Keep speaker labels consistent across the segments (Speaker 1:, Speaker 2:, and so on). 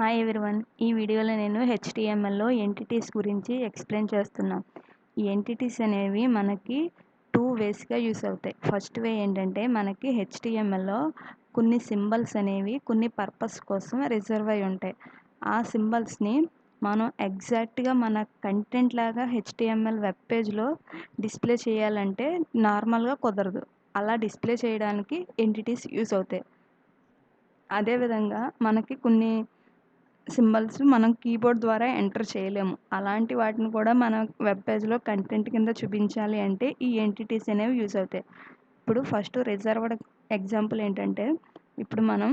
Speaker 1: Hi everyone. ఈ వీడియోలో నేను హెచ్టీఎంఎల్లో ఎంటిటీస్ గురించి ఎక్స్ప్లెయిన్ చేస్తున్నా. ఈ ఎంటిటీస్ అనేవి మనకి 2 వేస్గా యూస్ అవుతాయి. ఫస్ట్ వే ఏంటంటే మనకి హెచ్టీఎంఎల్లో కొన్ని సింబల్స్ అనేవి కొన్ని పర్పస్ కోసం రిజర్వ్ అయి ఉంటాయి. ఆ సింబల్స్ని మనం ఎగ్జాక్ట్గా మన కంటెంట్ లాగా హెచ్టీఎంఎల్ వెబ్ పేజ్లో డిస్ప్లే చేయాలంటే నార్మల్గా కుదరదు. అలా డిస్ప్లే చేయడానికి ఎంటిటీస్ యూస్ అవుతాయి. అదేవిధంగా మనకి కొన్ని సింబల్స్ మనం కీబోర్డ్ ద్వారా ఎంటర్ చేయలేము. అలాంటి వాటిని కూడా మన వెబ్ పేజ్లో కంటెంట్ కింద చూపించాలి అంటే ఈ ఎంటిటీస్ అనేవి యూస్ అవుతాయి. ఇప్పుడు ఫస్ట్ రిజర్వ్డ్ ఎగ్జాంపుల్ ఏంటంటే, ఇప్పుడు మనం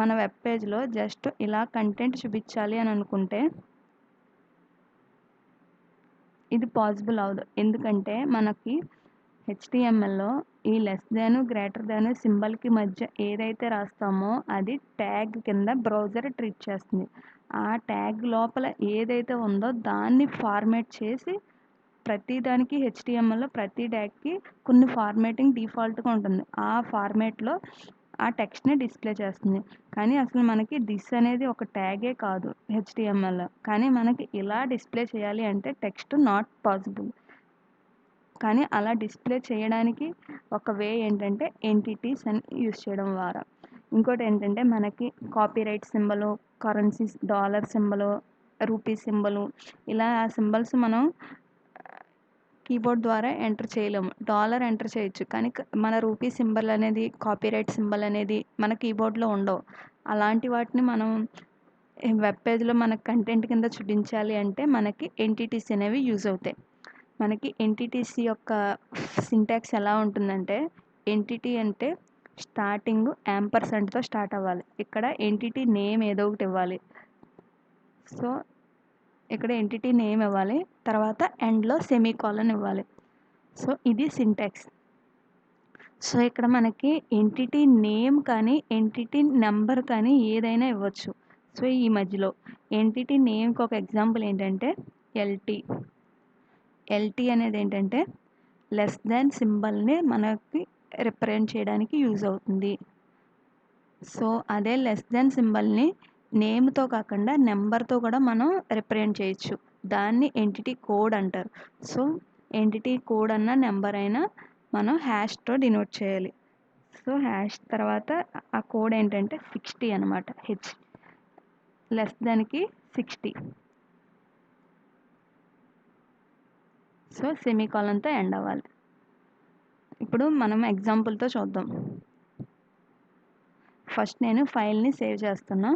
Speaker 1: మన వెబ్ పేజ్లో జస్ట్ ఇలా కంటెంట్ చూపించాలి అని అనుకుంటే ఇది పాసిబుల్ అవ్వదు. ఎందుకంటే మనకి హెచ్టీఎంఎల్లో ఈ లెస్ దాన్ గ్రేటర్ దాన్ సింబల్కి మధ్య ఏదైతే రాస్తామో అది ట్యాగ్ కింద బ్రౌజర్ ట్రీట్ చేస్తుంది. ఆ ట్యాగ్ లోపల ఏదైతే ఉందో దాన్ని ఫార్మేట్ చేసి ప్రతి దానికి హెచ్టీఎంఎల్లో ప్రతి ట్యాగ్కి కొన్ని ఫార్మేటింగ్ డిఫాల్ట్గా ఉంటుంది. ఆ ఫార్మేట్లో ఆ టెక్స్ట్ని డిస్ప్లే చేస్తుంది. కానీ అసలు మనకి దిస్ అనేది ఒక ట్యాగే కాదు హెచ్టీఎంఎల్లో. కానీ మనకి ఇలా డిస్ప్లే చేయాలి అంటే టెక్స్ట్ నాట్ పాసిబుల్. కానీ అలా డిస్ప్లే చేయడానికి ఒక వే ఏంటంటే ఎంటిటీస్ అని యూస్ చేయడం ద్వారా. ఇంకోటి ఏంటంటే మనకి copyright symbol, currencies, dollar symbol, rupee symbol, ఇలా ఆ సింబల్స్ మనం కీబోర్డ్ ద్వారా ఎంటర్ చేయలేము. డాలర్ ఎంటర్ చేయొచ్చు, కానీ మన రూపీ సింబల్ అనేది, కాపీరైట్ సింబల్ అనేది మన కీబోర్డ్లో ఉండవు. అలాంటి వాటిని మనం వెబ్ పేజ్లో మన కంటెంట్ కింద చూపించాలి అంటే మనకి ఎంటిటీస్ అనేవి యూజ్ అవుతాయి. మనకి ఎంటిటీస్ యొక్క సింటాక్స్ ఎలా ఉంటుందంటే, ఎంటిటీ అంటే స్టార్టింగ్ యాంపర్సెంట్తో స్టార్ట్ అవ్వాలి. ఇక్కడ ఎంటిటీ నేమ్ ఏదో ఒకటి ఇవ్వాలి. సో ఇక్కడ ఎంటిటీ నేమ్ ఇవ్వాలి, తర్వాత ఎండ్లో సెమీకోలన్ ఇవ్వాలి. సో ఇది సింటాక్స్. సో ఇక్కడ మనకి ఎంటిటీ నేమ్ కానీ ఎంటిటీ నెంబర్ కానీ ఏదైనా ఇవ్వచ్చు. సో ఈ మధ్యలో ఎంటిటీ నేమ్కి ఒక ఎగ్జాంపుల్ ఏంటంటే ఎల్టీ అనేది ఏంటంటే లెస్ దాన్ సింబల్ని మనకి రిప్రజెంట్ చేయడానికి యూజ్ అవుతుంది. సో అదే లెస్ దాన్ సింబల్ని నేమ్తో కాకుండా నెంబర్తో కూడా మనం రిప్రజెంట్ చేయొచ్చు. దాన్ని ఎంటిటీ కోడ్ అంటారు. సో ఎంటిటీ కోడ్ అన్న నెంబర్ అయినా మనం హ్యాష్తో డినోట్ చేయాలి. సో హ్యాష్ తర్వాత ఆ కోడ్ ఏంటంటే 60 అనమాట. హెచ్ లెస్ దాన్కి 60. సో సెమీకాలన్తో ఎండ్ అవ్వాలి. ఇప్పుడు మనం ఎగ్జాంపుల్తో చూద్దాం. ఫస్ట్ నేను ఫైల్ని సేవ్ చేస్తున్నా.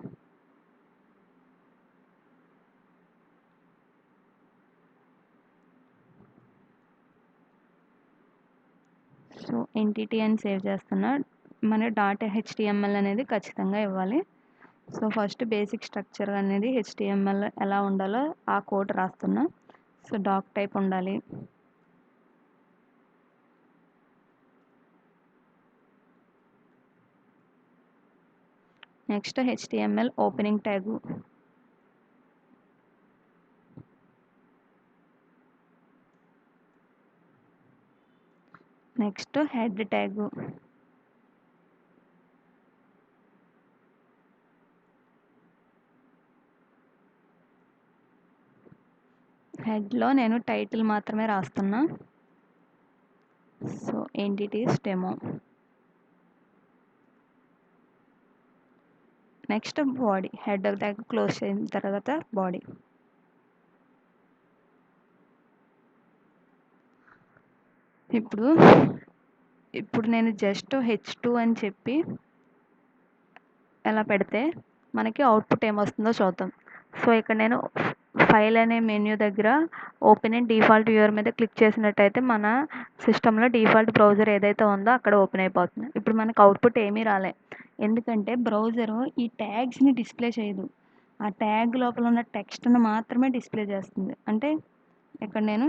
Speaker 1: సో ఎంటిటీ అని సేవ్ చేస్తున్నా. మన .html అనేది ఖచ్చితంగా ఇవ్వాలి. సో ఫస్ట్ బేసిక్ స్ట్రక్చర్ అనేది హెచ్టీఎంఎల్ ఎలా ఉండాలో ఆ కోడ్ రాస్తున్నా. సో డాక్ టైప్ ఉండాలి. Next HTML opening tag, next head tag, హెడ్లో నేను టైటిల్ మాత్రమే రాస్తున్నా. So entities demo. Next body, head tag close చేసిన తర్వాత బాడీ. ఇప్పుడు నేను జస్ట్ H2 అని చెప్పి ఎలా పెడితే మనకి అవుట్పుట్ ఏమొస్తుందో చూద్దాం. సో ఇక్కడ నేను ఫైల్ అనే మెన్యూ దగ్గర ఓపెన్ ఇన్ డిఫాల్ట్ వ్యూవర్ మీద క్లిక్ చేసినట్టయితే మన సిస్టంలో డిఫాల్ట్ బ్రౌజర్ ఏదైతే ఉందో అక్కడ ఓపెన్ అయిపోతుంది. ఇప్పుడు మనకు అవుట్పుట్ ఏమీ రాలే, ఎందుకంటే బ్రౌజరు ఈ ట్యాగ్స్ని డిస్ప్లే చేయదు. ఆ ట్యాగ్ లోపల ఉన్న టెక్స్ట్ని మాత్రమే డిస్ప్లే చేస్తుంది. అంటే ఇక్కడ నేను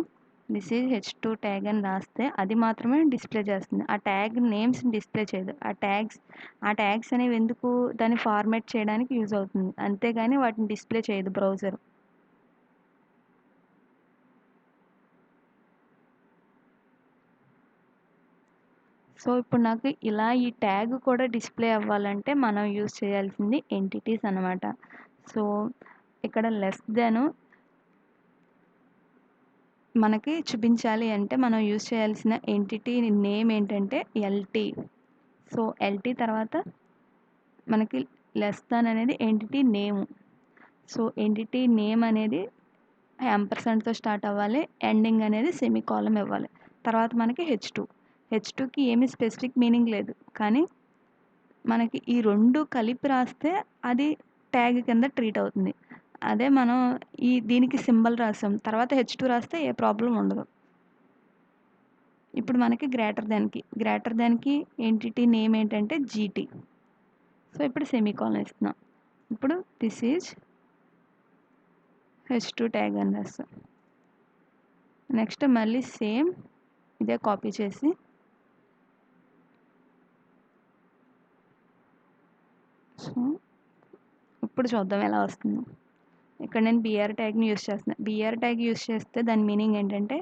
Speaker 1: దిస్ ఈజ్ H2 ట్యాగ్ అని రాస్తే అది మాత్రమే డిస్ప్లే చేస్తుంది. ఆ ట్యాగ్ నేమ్స్ని డిస్ప్లే చేయదు. ఆ ట్యాగ్స్ అనేవి ఎందుకు దాన్ని ఫార్మాట్ చేయడానికి యూజ్ అవుతుంది, అంతేగాని వాటిని డిస్ప్లే చేయదు బ్రౌజర్. సో ఇప్పుడు నాకు ఇలా ఈ ట్యాగ్ కూడా డిస్ప్లే అవ్వాలంటే మనం యూజ్ చేయాల్సింది ఎంటిటీస్ అనమాట. సో ఇక్కడ లెస్ దెన్ మనకి చూపించాలి అంటే మనం యూజ్ చేయాల్సిన ఎంటిటీ నేమ్ ఏంటంటే ఎల్టీ. సో ఎల్టీ తర్వాత మనకి లెస్ దాన్ అనేది entity name. So entity name అనేది యాంపర్సెంట్తో స్టార్ట్ అవ్వాలి, ఎండింగ్ అనేది సెమీకాలం ఇవ్వాలి. తర్వాత మనకి హెచ్2కి ఏమీ స్పెసిఫిక్ మీనింగ్ లేదు, కానీ మనకి ఈ రెండు కలిపి రాస్తే అది ట్యాగ్ కింద ట్రీట్ అవుతుంది. అదే మనం దీనికి సింబల్ రాసాం, తర్వాత హెచ్2 రాస్తే ఏ ప్రాబ్లం ఉండదు. ఇప్పుడు మనకి గ్రేటర్ దాన్కి ఎంటిటీ నేమ్ ఏంటంటే జీటీ. సో ఇప్పుడు సెమీకాలన్ ఇస్తున్నాం. ఇప్పుడు దిస్ ఈజ్ హెచ్2 ట్యాగ్ అని రాస్తాం. నెక్స్ట్ మళ్ళీ సేమ్ ఇదే కాపీ చేసి సో ఇప్పుడు చూద్దాం ఎలా వస్తుందో. ఇక్కడ నేను బిఆర్ ట్యాగ్ని యూస్ చేస్తున్నాను. బిఆర్ ట్యాగ్ యూస్ చేస్తే దాని మీనింగ్ ఏంటంటే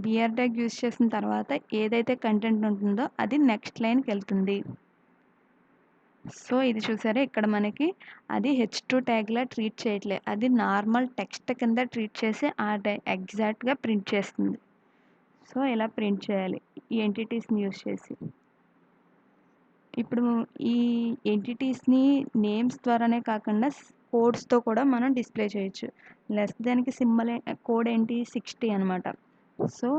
Speaker 1: బిఆర్ ట్యాగ్ యూస్ చేసిన తర్వాత ఏదైతే కంటెంట్ ఉంటుందో అది నెక్స్ట్ లైన్కి వెళ్తుంది. సో ఇది చూసారా, ఇక్కడ మనకి అది హెచ్2 ట్యాగ్లా ట్రీట్ చేయట్లే, అది నార్మల్ టెక్స్ట్ కింద ట్రీట్ చేసి ఎగ్జాక్ట్గా ప్రింట్ చేస్తుంది. సో ఇలా ప్రింట్ చేయాలి ఈ ఎంటిటీస్ని యూస్ చేసి. ఇప్పుడు ఈ ఎంటిటీస్ని నేమ్స్ ద్వారానే కాకుండా కోడ్స్తో కూడా మనం డిస్ప్లే చేయొచ్చు. లెస్ దానికి సింబల్ కోడ్ ఏంటి 60 అనమాట. సో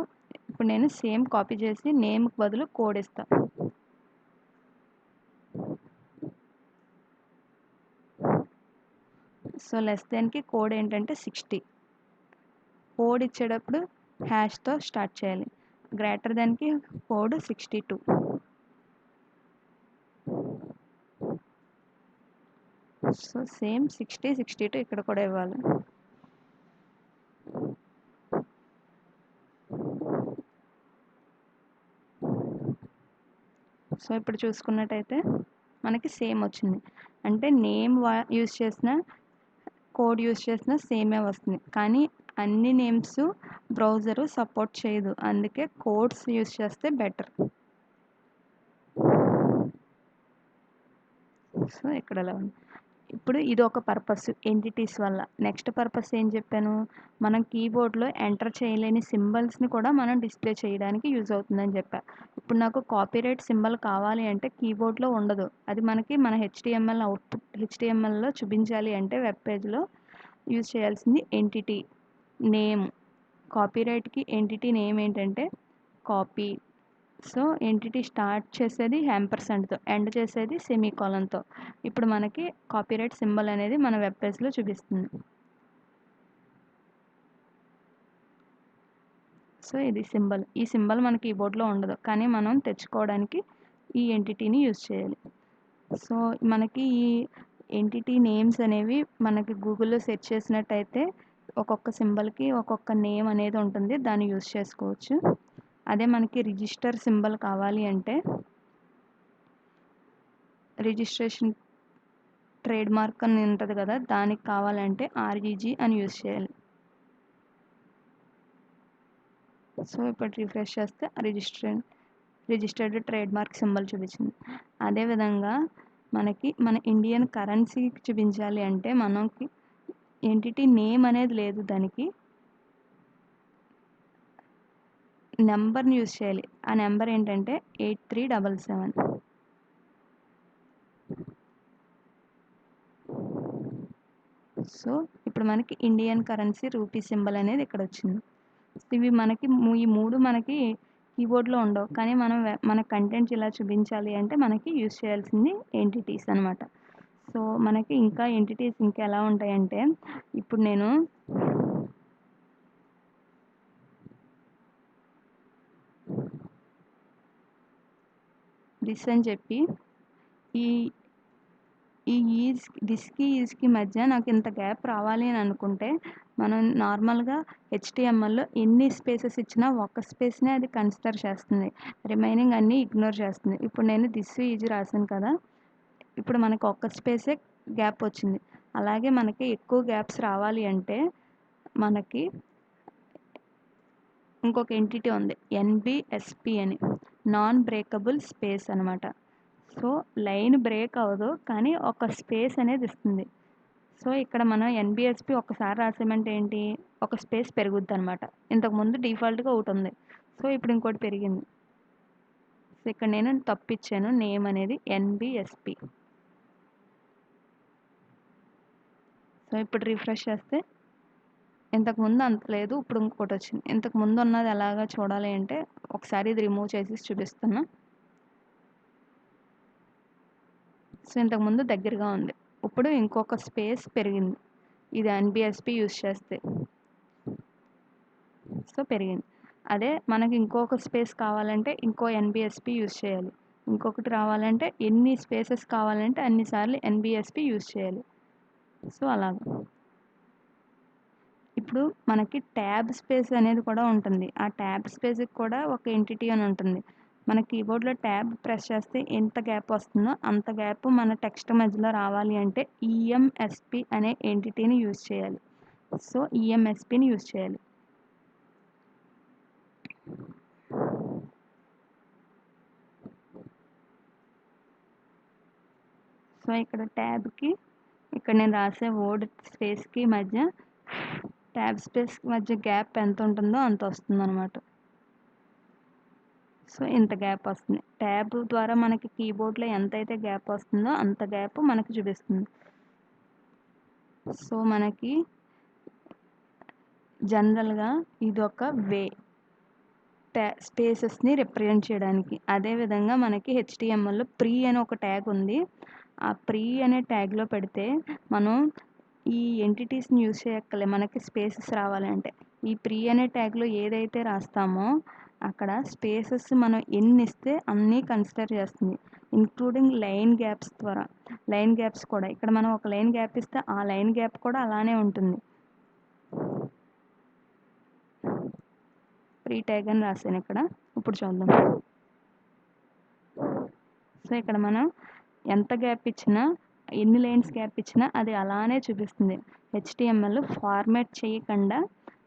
Speaker 1: ఇప్పుడు నేను సేమ్ కాపీ చేసి నేమ్కి బదులు కోడ్ ఇస్తాను. సో లెస్ దాన్కి కోడ్ ఏంటంటే 60. కోడ్ ఇచ్చేటప్పుడు హ్యాష్తో స్టార్ట్ చేయాలి. గ్రేటర్ దాన్కి కోడ్ 62. సో సేమ్ 60, 62 ఇక్కడ కూడా ఇవ్వాలి. సో ఇప్పుడు చూసుకున్నట్టయితే మనకి సేమ్ వచ్చింది. అంటే నేమ్ యూస్ చేసిన కోడ్ యూస్ చేసిన సేమే వస్తుంది, కానీ అన్ని నేమ్స్ బ్రౌజరు సపోర్ట్ చేయదు, అందుకే కోడ్స్ యూస్ చేస్తే బెటర్. సో ఇక్కడ అలా ఉంది. ఇప్పుడు ఇది ఒక పర్పస్ ఎంటిటీస్ వల్ల. నెక్స్ట్ పర్పస్ ఏం చెప్పాను, మనం కీబోర్డ్లో ఎంటర్ చేయలేని సింబల్స్ని కూడా మనం డిస్ప్లే చేయడానికి యూజ్ అవుతుందని చెప్పా. ఇప్పుడు నాకు కాపీరైట్ సింబల్ కావాలి అంటే కీబోర్డ్లో ఉండదు, అది మనకి మన హెచ్టిఎంఎల్ అవుట్పుట్ హెచ్టిఎంఎల్లో చూపించాలి అంటే వెబ్ పేజ్లో యూజ్ చేయాల్సింది ఎంటిటీ నేమ్. కాపీరైట్కి ఎంటిటీ నేమ్ ఏంటంటే కాపీ. సో ఎంటిటీ స్టార్ట్ చేసేది యాంపర్సెంట్తో, ఎండ్ చేసేది సెమీకాలన్తో. ఇప్పుడు మనకి కాపీరైట్ సింబల్ అనేది మన వెబ్ పేజ్లో చూపిస్తుంది. సో ఇది సింబల్. ఈ సింబల్ మన కీబోర్డ్లో ఉండదు, కానీ మనం తెచ్చుకోవడానికి ఈ ఎంటిటీని యూజ్ చేయాలి. సో మనకి ఈ ఎంటిటీ నేమ్స్ అనేవి మనకి గూగుల్లో సెర్చ్ చేసినట్టయితే ఒక్కొక్క సింబల్కి ఒక్కొక్క నేమ్ అనేది ఉంటుంది, దాన్ని యూజ్ చేసుకోవచ్చు. అదే మనకి రిజిస్టర్ సింబల్ కావాలి అంటే రిజిస్ట్రేషన్ ట్రేడ్ మార్క్ అని ఉంటుంది కదా, దానికి కావాలంటే ఆర్ఈజీ అని యూజ్ చేయాలి. సో ఇప్పుడు రిఫ్రెష్ చేస్తే రిజిస్టర్డ్ ట్రేడ్ మార్క్ సింబల్ చూపించింది. అదేవిధంగా మనకి మన ఇండియన్ కరెన్సీ చూపించాలి అంటే మనకి ఎంటిటీ నేమ్ అనేది లేదు, దానికి నెంబర్ని యూజ్ చేయాలి. ఆ నెంబర్ ఏంటంటే 8377. సో ఇప్పుడు మనకి ఇండియన్ కరెన్సీ రూపీ సింబల్ అనేది ఇక్కడ వచ్చింది. ఇవి మనకి ఈ మూడు మనకి కీబోర్డ్లో ఉండవు, కానీ మనం మన కంటెంట్ ఇలా చూపించాలి అంటే మనకి యూజ్ చేయాల్సింది ఎంటిటీస్ అనమాట. సో మనకి ఇంకా ఎంటిటీస్ ఇంకా ఎలా ఉంటాయంటే, ఇప్పుడు నేను దిస్ అని చెప్పి ఈ దిస్కి ఈజ్కి మధ్య నాకు ఇంత గ్యాప్ రావాలి అని అనుకుంటే మనం నార్మల్గా హెచ్టిఎంఎల్లో ఎన్ని స్పేసెస్ ఇచ్చినా ఒక్క స్పేస్నే అది కన్సిడర్ చేస్తుంది, రిమైనింగ్ అన్నీ ఇగ్నోర్ చేస్తుంది. ఇప్పుడు నేను దిస్ ఈజ్ రాశాను కదా, ఇప్పుడు మనకు ఒక్క స్పేసే గ్యాప్ వచ్చింది. అలాగే మనకి ఎక్కువ గ్యాప్స్ రావాలి అంటే మనకి ఇంకొక ఎంటిటీ ఉంది ఎన్బిఎస్పి అని. నాన్ బ్రేకబుల్ స్పేస్ అనమాట. సో లైన్ బ్రేక్ అవ్వదు, కానీ ఒక స్పేస్ అనేది ఇస్తుంది. సో ఇక్కడ మనం ఎన్బిఎస్పి ఒక్కసారి రాసామంటే ఏంటి, ఒక స్పేస్ పెరుగుద్ది అనమాట. ఇంతకుముందు డిఫాల్ట్గా ఒకటి ఉంది, సో ఇప్పుడు ఇంకోటి పెరిగింది. సో ఇక్కడ నేను తప్పిచ్చాను, నేమ్ అనేది ఎన్బిఎస్పి. సో ఇప్పుడు రిఫ్రెష్ చేస్తే ఇంతకుముందు అంత లేదు, ఇప్పుడు ఇంకోటి వచ్చింది. ఇంతకుముందు ఉన్నది ఎలాగా చూడాలి అంటే ఒకసారి ఇది రిమూవ్ చేసి చూపిస్తున్నా. సో ఇంతకుముందు దగ్గరగా ఉంది, ఇప్పుడు ఇంకొక స్పేస్ పెరిగింది. ఇది ఎన్బిఎస్పి యూజ్ చేస్తే సో పెరిగింది. అదే మనకి ఇంకొక స్పేస్ కావాలంటే ఇంకో ఎన్బిఎస్పి యూజ్ చేయాలి. ఇంకొకటి రావాలంటే ఎన్ని స్పేసెస్ కావాలంటే అన్నిసార్లు ఎన్బిఎస్పి యూజ్ చేయాలి. సో అలాగ ఇప్పుడు మనకి ట్యాబ్ స్పేస్ అనేది కూడా ఉంటుంది. ఆ ట్యాబ్ స్పేస్కి కూడా ఒక ఎంటిటీ అని ఉంటుంది. మన కీబోర్డ్లో ట్యాబ్ ప్రెస్ చేస్తే ఎంత గ్యాప్ వస్తుందో అంత గ్యాప్ మన టెక్స్ట్ మధ్యలో రావాలి అంటే ఈఎంఎస్పి అనే ఎంటిటీని యూజ్ చేయాలి. సో ఈఎంఎస్పిని యూజ్ చేయాలి. సో ఇక్కడ ట్యాబ్కి, ఇక్కడ నేను రాసే వర్డ్ స్పేస్కి మధ్య, ట్యాబ్ స్పేస్ మధ్య గ్యాప్ ఎంత ఉంటుందో అంత వస్తుంది అనమాట. సో ఇంత గ్యాప్ వస్తుంది. ట్యాబ్ ద్వారా మనకి కీబోర్డ్లో ఎంతైతే గ్యాప్ వస్తుందో అంత గ్యాప్ మనకి చూపిస్తుంది. సో మనకి జనరల్గా ఇదొక వే స్పేసెస్ని రిప్రజెంట్ చేయడానికి. అదేవిధంగా మనకి హెచ్టిఎంఎల్లో ప్రీ అని ఒక ట్యాగ్ ఉంది. ఆ ప్రీ అనే ట్యాగ్లో పెడితే మనం ఈ ఎంటిటీస్ని యూజ్ చేయక్కలే, మనకి స్పేసెస్ రావాలంటే. ఈ ప్రీ అనే ట్యాగ్లో ఏదైతే రాస్తామో అక్కడ స్పేసెస్ మనం ఎన్ని ఇస్తే అన్నీ కన్సిడర్ చేస్తుంది, ఇంక్లూడింగ్ లైన్ గ్యాప్స్ ద్వారా. లైన్ గ్యాప్స్ కూడా ఇక్కడ మనం ఒక లైన్ గ్యాప్ ఇస్తే ఆ లైన్ గ్యాప్ కూడా అలానే ఉంటుంది. ప్రీ ట్యాగ్ అని రాశాను ఇక్కడ. ఇప్పుడు చూద్దాం. సో ఇక్కడ మనం ఎంత గ్యాప్ ఇచ్చినా, ఎన్ని లైన్స్ గ్యాప్ ఇచ్చినా అది అలానే చూపిస్తుంది. హెచ్టిఎంఎల్ ఫార్మాట్ చేయకుండా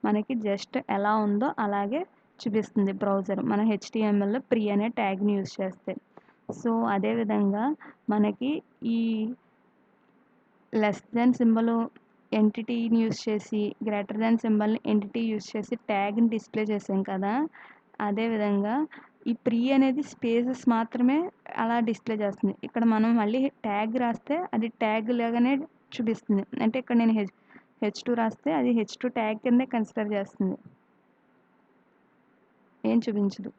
Speaker 1: మనకి జస్ట్ ఎలా ఉందో అలాగే చూపిస్తుంది బ్రౌజర్, మన హెచ్టిఎంఎల్లో ప్రీ అనే ట్యాగ్ని యూజ్ చేస్తే. సో అదేవిధంగా మనకి ఈ లెస్ దెన్ సింబల్ ఎంటిటీని యూజ్ చేసి, గ్రేటర్ దెన్ సింబల్ని ఎంటిటీ యూజ్ చేసి ట్యాగ్ని డిస్ప్లే చేసాం కదా, అదేవిధంగా ఈ ప్రీ అనేది స్పేసెస్ మాత్రమే అలా డిస్ప్లే చేస్తుంది. ఇక్కడ మనం మళ్ళీ ట్యాగ్ రాస్తే అది ట్యాగ్ లాగానే చూపిస్తుంది. అంటే ఇక్కడ నేను హెచ్2 రాస్తే అది హెచ్2 ట్యాగ్ కిందే కన్సిడర్ చేస్తుంది, ఏం చూపించదు.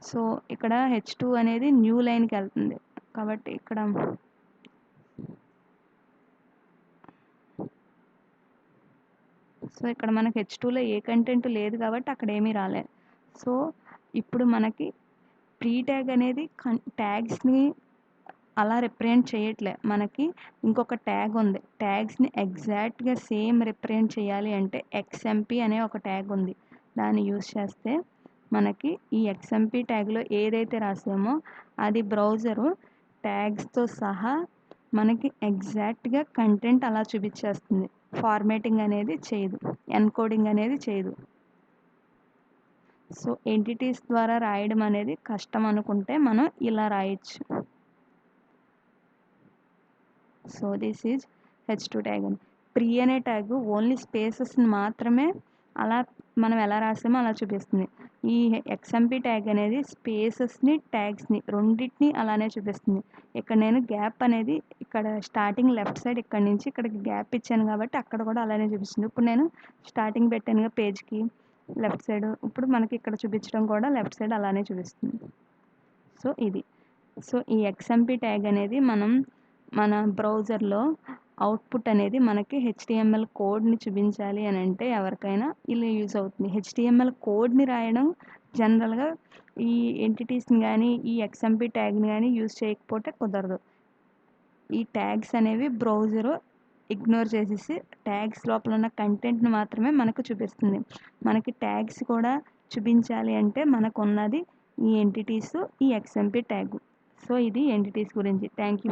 Speaker 1: సో ఇక్కడ హెచ్2 అనేది న్యూ లైన్కి వెళ్తుంది కాబట్టి ఇక్కడ సో ఇక్కడ మనకి హెచ్2లో ఏ కంటెంట్ లేదు కాబట్టి అక్కడ ఏమీ రాలేదు. సో ఇప్పుడు మనకి ప్రీ ట్యాగ్ అనేది ట్యాగ్స్ని అలా రిప్రజెంట్ చేయట్లే, మనకి ఇంకొక ట్యాగ్ ఉంది. ట్యాగ్స్ని ఎగ్జాక్ట్గా సేమ్ రిప్రజెంట్ చేయాలి అంటే ఎక్స్ఎంపీ అనే ఒక ట్యాగ్ ఉంది. దాన్ని యూజ్ చేస్తే మనకి ఈ ఎక్స్ఎంపీ ట్యాగ్లో ఏదైతే రాసామో అది బ్రౌజరు ట్యాగ్స్తో సహా మనకి ఎగ్జాక్ట్గా కంటెంట్ అలా చూపించేస్తుంది. ఫార్మాటింగ్ అనేది చేయదు, ఎన్కోడింగ్ అనేది చేయదు. సో ఎంటిటీస్ ద్వారా రాయడం అనేది కష్టం అనుకుంటే మనం ఇలా రాయొచ్చు. So this is H two tag. అని ప్రీ అనే ట్యాగ్ ఓన్లీ స్పేసెస్ని మాత్రమే అలా మనం ఎలా రాసామో అలా చూపిస్తుంది. ఈ ఎక్స్ఎంపీ ట్యాగ్ అనేది స్పేసెస్ని ట్యాగ్స్ని రెండింటిని అలానే చూపిస్తుంది. ఇక్కడ నేను గ్యాప్ అనేది ఇక్కడ స్టార్టింగ్ లెఫ్ట్ సైడ్ ఇక్కడ నుంచి ఇక్కడికి గ్యాప్ ఇచ్చాను కాబట్టి అక్కడ కూడా అలానే చూపిస్తుంది. ఇప్పుడు నేను స్టార్టింగ్ పెట్టానుగా పేజ్కి లెఫ్ట్ సైడ్, ఇప్పుడు మనకి ఇక్కడ చూపించడం కూడా లెఫ్ట్ సైడ్ అలానే చూపిస్తుంది. సో ఇది. సో ఈ ఎక్స్ఎంపీ ట్యాగ్ అనేది మనం మన బ్రౌజర్లో అవుట్పుట్ అనేది మనకి హెచ్టిఎంఎల్ కోడ్ని చూపించాలి అని అంటే ఎవరికైనా ఇలా యూజ్ అవుతుంది. హెచ్టిఎంఎల్ కోడ్ని రాయడం జనరల్గా ఈ ఎంటిటీస్ని కానీ ఈ ఎక్స్ఎంపీ ట్యాగ్ని కానీ యూజ్ చేయకపోతే కుదరదు. ఈ ట్యాగ్స్ అనేవి బ్రౌజరు ఇగ్నోర్ చేసేసి ట్యాగ్స్ లోపల ఉన్న కంటెంట్ని మాత్రమే మనకు చూపిస్తుంది. మనకి ట్యాగ్స్ కూడా చూపించాలి అంటే మనకు ఉన్నది ఈ ఎంటిటీస్, ఈ ఎక్స్ఎంపీ ట్యాగ్. సో ఇది ఎంటిటీస్ గురించి. Thank you.